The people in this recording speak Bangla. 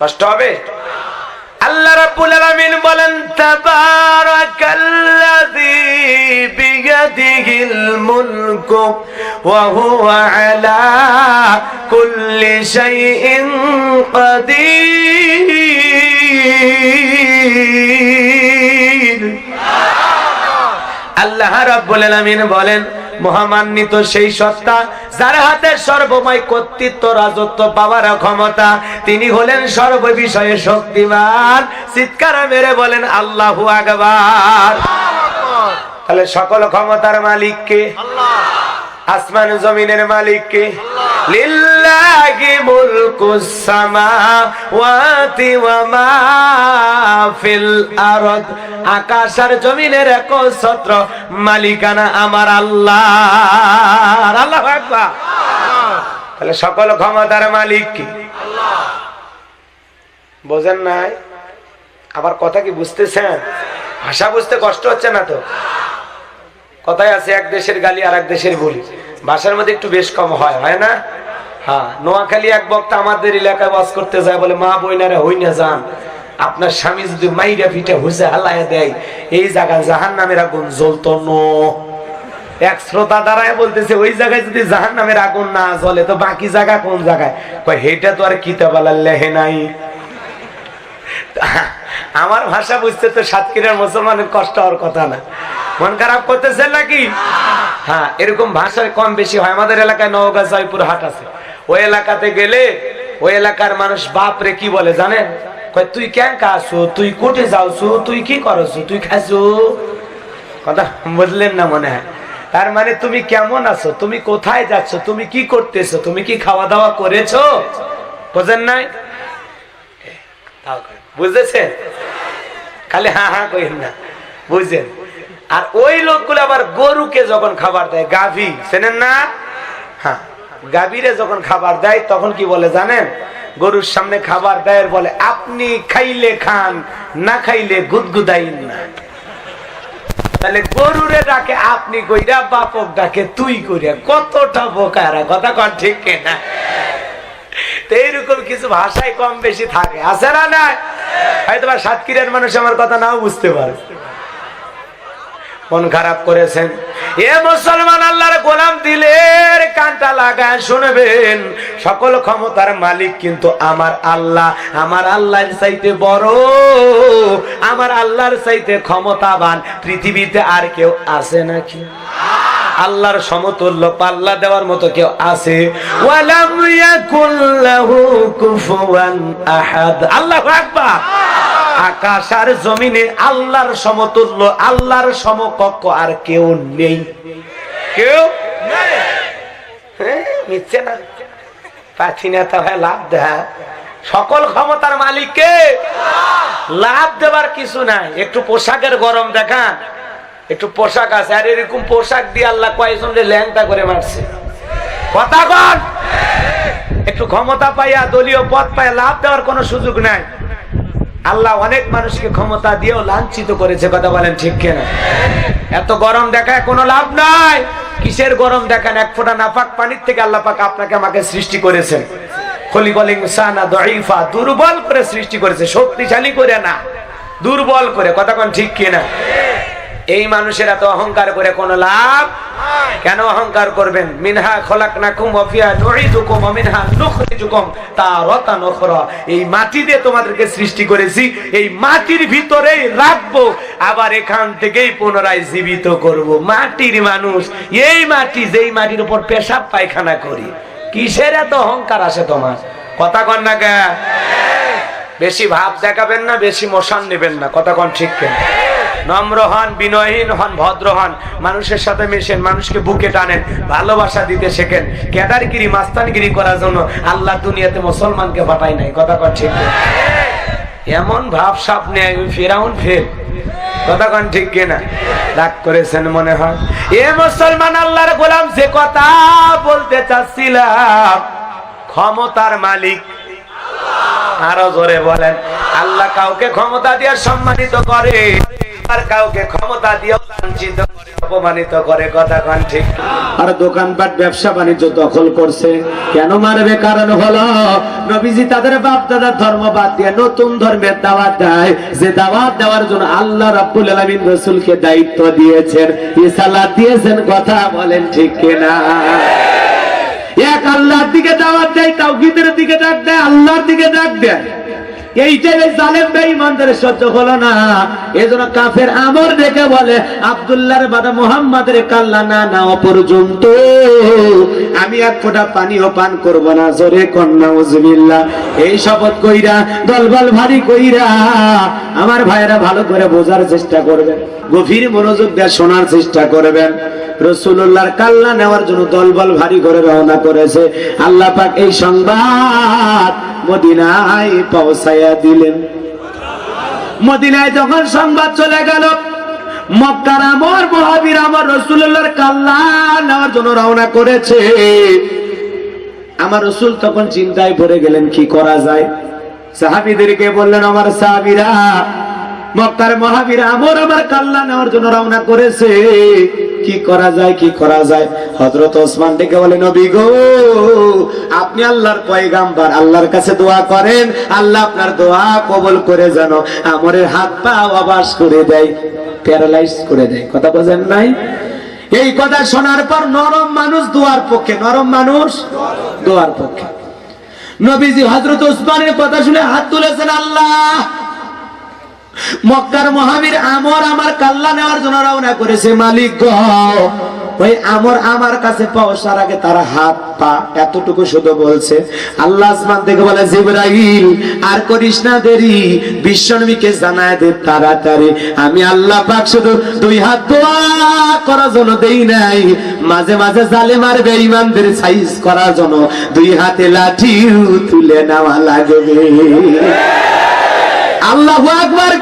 কষ্ট হবে। আল্লাহ রাব্বুল আলামিন বলেন তাবারাকাল্লাযী বিয়াদিহিল মুলকু ওয়া হুয়া আলা কুল্লি শাইইন কাদির। আল্লাহ রাব্বুল আলামিন বলেন মহামান্বিত সেই সত্তা যার হাতে সর্বময় কর্তৃত্ব রাজত্ব পাওয়ার ক্ষমতা, তিনি হলেন সর্ব বিষয়ে শক্তিমান। চিৎকার মেরে বলেন আল্লাহু আকবার। তাহলে সকল ক্ষমতার মালিক কে? আসমান জমিনের মালিক কে? লিল্লাহি মুলকুস সামাওয়াতি ওয়া মা ফিল আরদ। আকাশ আর জমিনের একচ্ছত্র মালিকানা আমার আল্লাহ। আল্লাহু আকবার। তাহলে সকল ক্ষমতার মালিক কি? আল্লাহ। বোঝেন নাই? আবার কথা কি বুঝতেছেন? ভাষা বুঝতে কষ্ট হচ্ছে না তো? কথায় আছে এক দেশের গালি আর এক দেশের বলি, ভাষার মধ্যে একটু বেশ কম হয়, হয় না? হ্যাঁ, নোয়াখালী এক বক্তা আমাদের এলাকায় বাস করতে যায়, বলে মা বইনারা হই না যান, আপনার স্বামী যদি মাইরা পিঠে হুসে হালায় দেয় এই জায়গায় জাহান্নামের আগুন জ্বলতো না। এক শ্রোতা দাঁড়ায় বলতেছে ওই জায়গায় যদি জাহান্নামের আগুন না জ্বলে তো বাকি জায়গা কোন জায়গায়? কয় হেটা তো আর কিতাবালার লেহে নাই। আমার ভাষা বুঝতে তো সাতক্ষীরার মুসলমানের কষ্ট হওয়ার কথা না। মন খারাপ করতেছেন নাকি? হ্যাঁ, এরকম ভাষায় কম বেশি হয়। আমাদের এলাকায় নওগাঁ জয়পুর হাট আছে, ওই এলাকাতে গেলে ওই এলাকার মানুষ বাপরে কি বলে জানেন? কয় তুই কেন কাছু, তুই কোটে যাওছু, তুই কি করছু, তুই খাইছু। কথা বুঝলেন না মনে হয়? তার মানে তুমি কেমন আছো, তুমি কোথায় যাচ্ছ, তুমি কি করতেছো, তুমি কি খাওয়া দাওয়া করেছো? বোঝেন নাই? বুঝেছেন? খালি হ্যাঁ হ্যাঁ কইেন না, বুঝছেন? আর ওই লোকগুলো আবার গরুকে যখন খাবার দেয়, গাভী চেনেন না? হ্যাঁ, গাভীরে যখন খাবার দেয় তখন কি বলে জানেন? গরুর সামনে খাবার দেয় বলে আপনি খাইলে খান, না খাইলে গুদগুদাইন না। তাহলে গরুরে ডাকে আপনি কইরা, বাপক ডাকে তুই কইরা। কতটা বোকারা, কথা কন ঠিক কিনা? তো এইরকম কিছু ভাষায় কম বেশি থাকে, আছে না? না হয়তো বা সাতক্ষীরার মানুষ আমার কথা নাও বুঝতে পারে। মন খারাপ করেছেন? এ মুসলমান, আল্লাহর গোলাম দিলের কানটা লাগায় শুনবেন, সকল ক্ষমতার মালিক কিন্তু আমার আল্লাহ। আমার আল্লাহর চাইতে বড়, আমার আল্লাহর চাইতে ক্ষমতাবান পৃথিবীতে আর কেউ আছে নাকি? আল্লাহর সমতুল্য পাল্লা দেওয়ার মতো কেউ আছে? ওয়ালাম ইয়াকুল লাহু কুফুয়ান আহাদ। আল্লাহু আকবার। আকাশ আর জমিনে আল্লাহর সমতুল্য, আল্লাহর সমকক্ষ আর কেউ নেই। কেউ নেই। হ্যাঁ, মিথ্যে না? পাচ্ছি না তো ভাই, লাভ দেয়। সকল ক্ষমতার মালিককে লাভ দেবার কিছু নাই। একটু পোশাকের গরম দেখান, একটু পোশাক আছে, আর এরকম পোশাক দিয়ে আল্লাহ কয়েকজন ল্যাংটা করে মারছে। কথা বল। একটু ক্ষমতা পাইয়া, দলীয় পদ পাইয়া লাভ দেওয়ার কোনো সুযোগ নাই। আল্লাহ অনেক মানুষকে ক্ষমতা দিয়েও লাঞ্ছিত করেছে। কথা বলেন ঠিক কিনা? এত গরম দেখায় কোনো লাভ নাই। কিসের গরম দেখান? এক ফোঁটা নাপাক পানির থেকে আল্লাহ পাক আপনাকে আমাকে সৃষ্টি করেছেন। খলিকাল ইনসানা দাঈফা, দুর্বল করে সৃষ্টি করেছে, শক্তিশালী করে না, দুর্বল করে। কথা কোন ঠিক কিনা? এই মানুষের এত অহংকার করে কোনো লাভ? কেন অহংকার করবেন? মিনহা খলাকনাকুম ওয়া ফিহা নুঈদুকুম ওয়া মিনহা নুখরিজুকুম তারাতান উখরা। এই মাটি দিয়ে তোমাদেরকে সৃষ্টি করেছি, এই মাটির ভিতরেই রাখবো, আবার এখান থেকেই পুনরায় জীবিত করব। মাটির মানুষ, এই মাটি, যেই মাটির উপর পেশাব পায়খানা করি। কিসের এত অহংকার আসে তোমার? কথা কন না কে? বেশি ভাব দেখাবেন না, বেশি মোশন নেবেন না। কথা কন ঠিক কেন? নম্র হন, বিনয়হীন হন, ভদ্র হন, মানুষের সাথে মেশেন, মানুষকে বুকে টানেন, ভালোবাসা দিতে শেখেন। ক্যাডারগিরি, মাস্তানগিরি করার জন্য আল্লাহ দুনিয়াতে মুসলমানকে পাঠায় নাই। কথা কন ঠিক কেন? এমন ভাব সাপ নেয় ওই ফেরাউন ফেল। কথা কন ঠিক কিনা? রাগ করেছেন মনে হয়? এ মুসলমান, আল্লাহর গোলাম, যে কথা বলতে চাচ্ছিলাম, ক্ষমতার মালিক আরো জোরে বলেন। আল্লাহ কাউকে ক্ষমতা দিয়ে সম্মানিত করে, আর কাউকে ক্ষমতা দিয়ে লাঞ্ছিত করে অপমানিত করে, কথা কোন ঠিক? আর দোকানপাট ব্যবসা বাণিজ্য দখল করছে, কেন মারবে? কারণ হলো নবীজি তাদের বাপ দাদার ধর্ম বাদ দিয়ে নতুন ধর্মের দাওয়াত দেয়, যে দাওয়াত দেওয়ার জন্য আল্লাহ রাব্বুল আলামিন রাসূলকে দায়িত্ব দিয়েছেন, রিসালাত দিয়েছেন, কথা বলেন ঠিক কিনা? এক আল্লাহর দিকে দাওয়াত দেয়, তাওহীদের দিকে ডাক দেয়, আল্লাহর দিকে ডাক দেয়। এইটাই জালেম বেঈমানদের সহ্য হলো না, এজন্য কাফের আমর দেখে বলে আব্দুল্লাহর বাবা মুহাম্মাদের কাল্লা না নাও পর্যন্ত আমি এক ফোঁটা পানিও পান করব না। জোরে কন্যা উজবিল্লাহ। এই শপথ কইরা দলবল ভারী কইরা আমার ভাইরা ভালো করে বোঝার চেষ্টা করবেন, গভীর মনোযোগ দিয়ে শোনার চেষ্টা করবেন। রাসূলুল্লাহর কাল্লা নেওয়ার জন্য দলবল ভারী করে রওনা করেছে। আল্লাহ পাক এই সংবাদ মদিনায় পৌঁছায়া দিলেন। মদিনায় যখন সংবাদ চলে গেল, মক্কার আমর মুহাজির আমার রাসূলুল্লাহর কাল্লা নেওয়ার জন্য রওনা করেছে। আমার রাসূল তখন চিন্তায় পড়ে গেলেন, কি করা যায়? সাহাবীদেরকে বললেন, আমার সাহাবীরা, মক্কার মুহাজির আমর আমার কাল্লা নেওয়ার জন্য রওনা করেছে, কি করা যায়, কি করা যায়? হযরত ওসমান ডেকে বলে, নবী গো, আপনি আল্লাহর পয়গাম্বর, আল্লাহর কাছে দোয়া করেন, আল্লাহ আপনার দোয়া কবুল করে যেন আমরের হাত পা অবশ করে দেয়, প্যারালাইজ করে দেয়। কথা বোঝেন নাই? এই কথা শোনার পর নরম মানুষ দোয়ার পক্ষে, নরম মানুষ দোয়ার পক্ষে। নবীজি হযরত ওসমানের কথা শুনে হাত তুলেছেন, আল্লাহ, মক্কার মুহাজির আমর আমার কাল্লা নেওয়ার জন্য রওনা করেছে, মালিক গো, ওই আমর আমার কাছে পৌঁছার আগে তারা হাত পা এতটুকু শুধু বলছে। আল্লাহ আসমান থেকে বলে, জিবরাইল, আর করিস না দেরি, বিশ্বনবীকে জানায় দে তাড়াতাড়ি। আমি আল্লাহ পাক শুধু দুই হাত দোয়া করার জন্য দেই নাই, মাঝে মাঝে জালেম আর বেঈমানদের সাইজ করার জন্য দুই হাতে লাঠিও তুলে নেওয়া লাগবে। আল্লাহু আকবার।